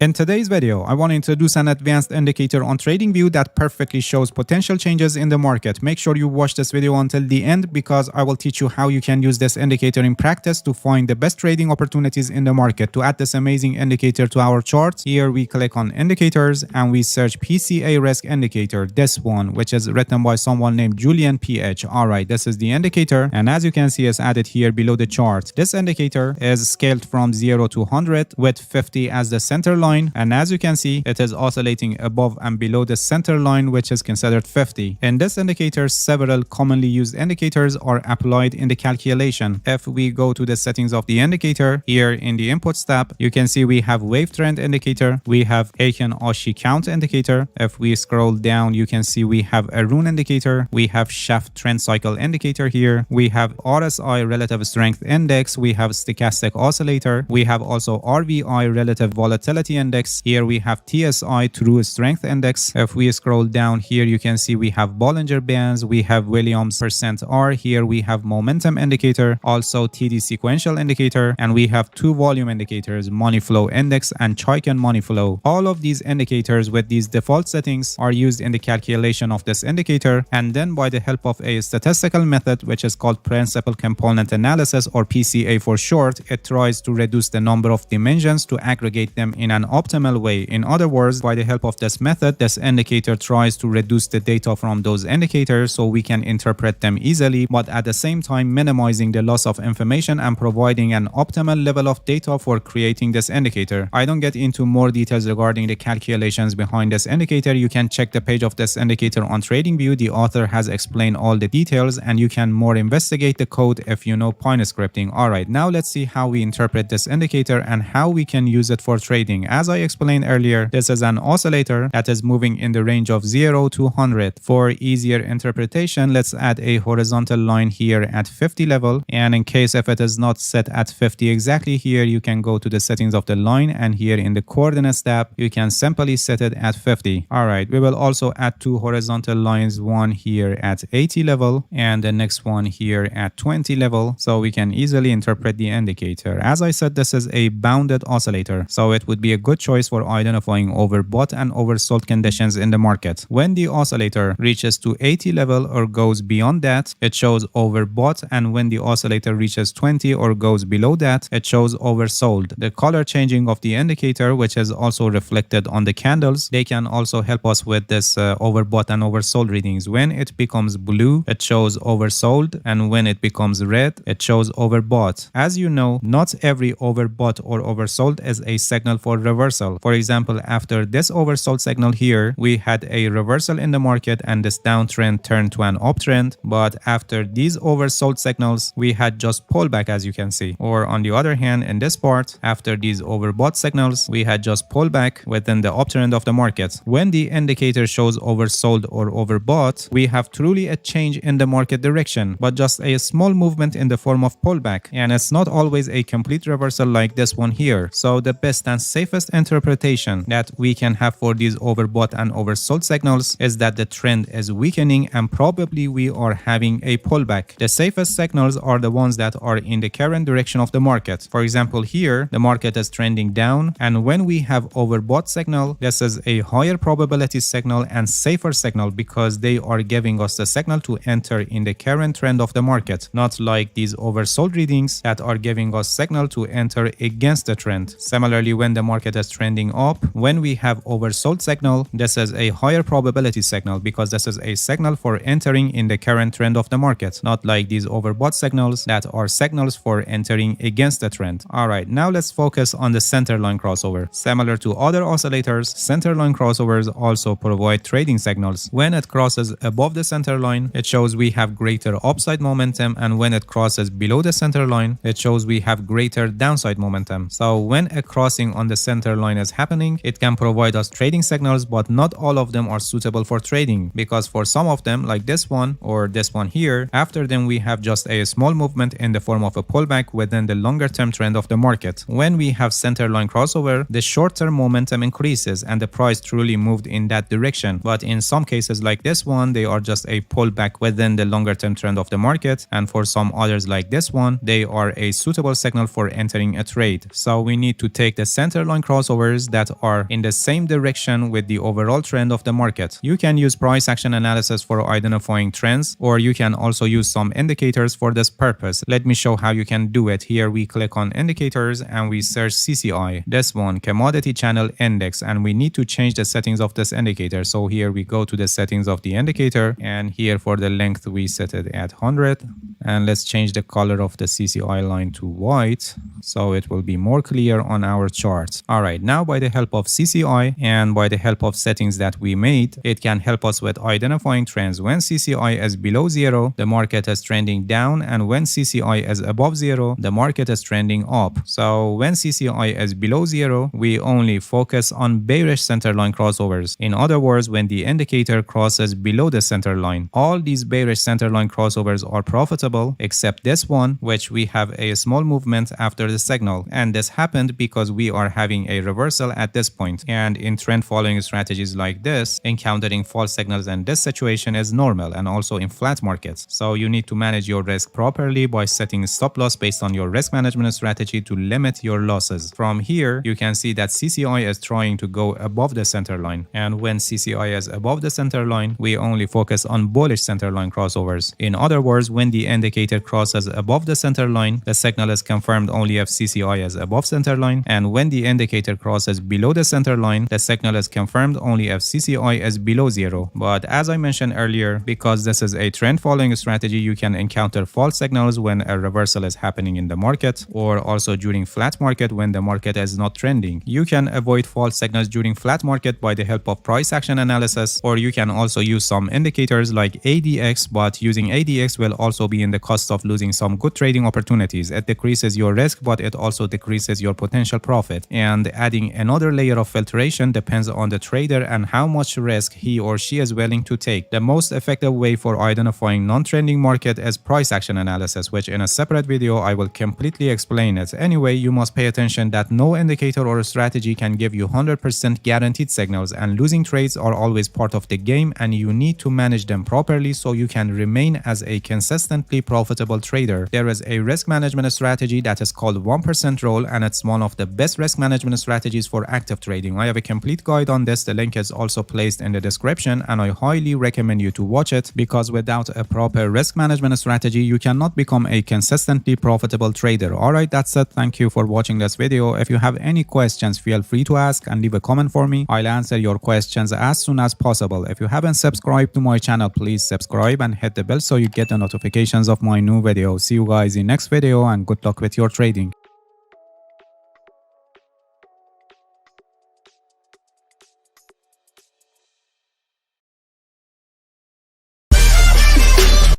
In today's video, I want to introduce an advanced indicator on TradingView that perfectly shows potential changes in the market. Make sure you watch this video until the end because I will teach you how you can use this indicator in practice to find the best trading opportunities in the market. To add this amazing indicator to our charts, here we click on indicators and we search PCA risk indicator, this one, which is written by someone named Julian PH. Alright, this is the indicator, and as you can see, it's added here below the chart. This indicator is scaled from 0 to 100 with 50 as the center line. And as you can see, it is oscillating above and below the center line, which is considered 50. In this indicator, several commonly used indicators are applied in the calculation. If we go to the settings of the indicator, here in the inputs tab, you can see we have wave trend indicator, we have Heikin Ashi count indicator. If we scroll down, you can see we have a rune indicator, we have shaft trend cycle indicator here, we have RSI relative strength index, we have stochastic oscillator, we have also RVI relative volatility index. Here we have TSI true strength index. If we scroll down here, you can see we have Bollinger Bands, we have Williams %R. Here we have momentum indicator, also TD sequential indicator, and we have two volume indicators, money flow index and Chaikin money flow. All of these indicators with these default settings are used in the calculation of this indicator, and then by the help of a statistical method which is called principal component analysis, or PCA for short, it tries to reduce the number of dimensions to aggregate them in an optimal way. In other words, by the help of this method, this indicator tries to reduce the data from those indicators so we can interpret them easily, but at the same time minimizing the loss of information and providing an optimal level of data for creating this indicator. I don't get into more details regarding the calculations behind this indicator. You can check the page of this indicator on TradingView. The author has explained all the details and you can more investigate the code if you know Python scripting. Alright, now let's see how we interpret this indicator and how we can use it for trading. As I explained earlier, this is an oscillator that is moving in the range of 0 to 100. For easier interpretation, let's add a horizontal line here at 50 level, and in case if it is not set at 50 exactly, here you can go to the settings of the line, and here in the coordinates tab you can simply set it at 50. Alright, we will also add two horizontal lines, one here at 80 level and the next one here at 20 level, so we can easily interpret the indicator. As I said, this is a bounded oscillator, so it would be a good choice for identifying overbought and oversold conditions in the market. When the oscillator reaches to 80 level or goes beyond that, it shows overbought, and when the oscillator reaches 20 or goes below that, it shows oversold. The color changing of the indicator, which is also reflected on the candles, they can also help us with this overbought and oversold readings. When it becomes blue, it shows oversold, and when it becomes red, it shows overbought. As you know, not every overbought or oversold is a signal for reversal. For example, after this oversold signal here, we had a reversal in the market and this downtrend turned to an uptrend, but after these oversold signals, we had just pullback, as you can see. Or on the other hand, in this part, after these overbought signals, we had just pullback within the uptrend of the market. When the indicator shows oversold or overbought, we have truly a change in the market direction, but just a small movement in the form of pullback, and it's not always a complete reversal like this one here. So the best and safest interpretation that we can have for these overbought and oversold signals is that the trend is weakening and probably we are having a pullback. The safest signals are the ones that are in the current direction of the market. For example, here the market is trending down, and when we have overbought signal, this is a higher probability signal and safer signal because they are giving us the signal to enter in the current trend of the market, not like these oversold readings that are giving us signal to enter against the trend. Similarly, when the market is trending up, when we have oversold signal, this is a higher probability signal because this is a signal for entering in the current trend of the market, not like these overbought signals that are signals for entering against the trend. Alright, now let's focus on the center line crossover. Similar to other oscillators, center line crossovers also provide trading signals. When it crosses above the center line, it shows we have greater upside momentum, and when it crosses below the center line, it shows we have greater downside momentum. So when a crossing on the center line is happening, it can provide us trading signals, but not all of them are suitable for trading, because for some of them, like this one or this one here, after them we have just a small movement in the form of a pullback within the longer term trend of the market. When we have center line crossover, the short term momentum increases and the price truly moved in that direction, but in some cases like this one, they are just a pullback within the longer term trend of the market, and for some others like this one, they are a suitable signal for entering a trade. So we need to take the center line crossovers that are in the same direction with the overall trend of the market. You can use price action analysis for identifying trends, or you can also use some indicators for this purpose. Let me show how you can do it. Here we click on indicators and we search CCI. This one, commodity channel index, and we need to change the settings of this indicator. So here we go to the settings of the indicator, and here for the length we set it at 100, and let's change the color of the CCI line to white so it will be more clear on our charts. Alright, now by the help of CCI and by the help of settings that we made, it can help us with identifying trends. When CCI is below 0, the market is trending down, and when CCI is above 0, the market is trending up. So when CCI is below 0, we only focus on bearish centerline crossovers. In other words, when the indicator crosses below the center line. All these bearish centerline crossovers are profitable except this one, which we have a small movement after the signal, and this happened because we are having a reversal at this point. And in trend following strategies like this, encountering false signals in this situation is normal, and also in flat markets. So you need to manage your risk properly by setting stop loss based on your risk management strategy to limit your losses. From here you can see that CCI is trying to go above the center line, and when CCI is above the center line, we only focus on bullish center line crossovers. In other words, when the indicator crosses above the center line, the signal is confirmed only if CCI is above center line, and when the indicator crosses below the center line, the signal is confirmed only if CCI is below 0. But as I mentioned earlier, because this is a trend following strategy, you can encounter false signals when a reversal is happening in the market, or also during flat market when the market is not trending. You can avoid false signals during flat market by the help of price action analysis, or you can also use some indicators like ADX, but using ADX will also be in the cost of losing some good trading opportunities. It decreases your risk, but it also decreases your potential profit. And adding another layer of filtration depends on the trader and how much risk he or she is willing to take. The most effective way for identifying non-trending market is price action analysis, which in a separate video I will completely explain it. Anyway, you must pay attention that no indicator or strategy can give you 100% guaranteed signals, and losing trades are always part of the game, and you need to manage them properly so you can remain as a consistently profitable trader. There is a risk management strategy that is called 1% rule, and it's one of the best risk management strategies for active trading. I have a complete guide on this. The link is also placed in the description, and I highly recommend you to watch it, because without a proper risk management strategy, you cannot become a consistently profitable trader. Alright, that's it. Thank you for watching this video. If you have any questions, feel free to ask and leave a comment for me. I'll answer your questions as soon as possible. If you haven't subscribed to my channel, please subscribe and hit the bell so you get the notifications of my new videos. See you guys in next video, and good luck with your trading.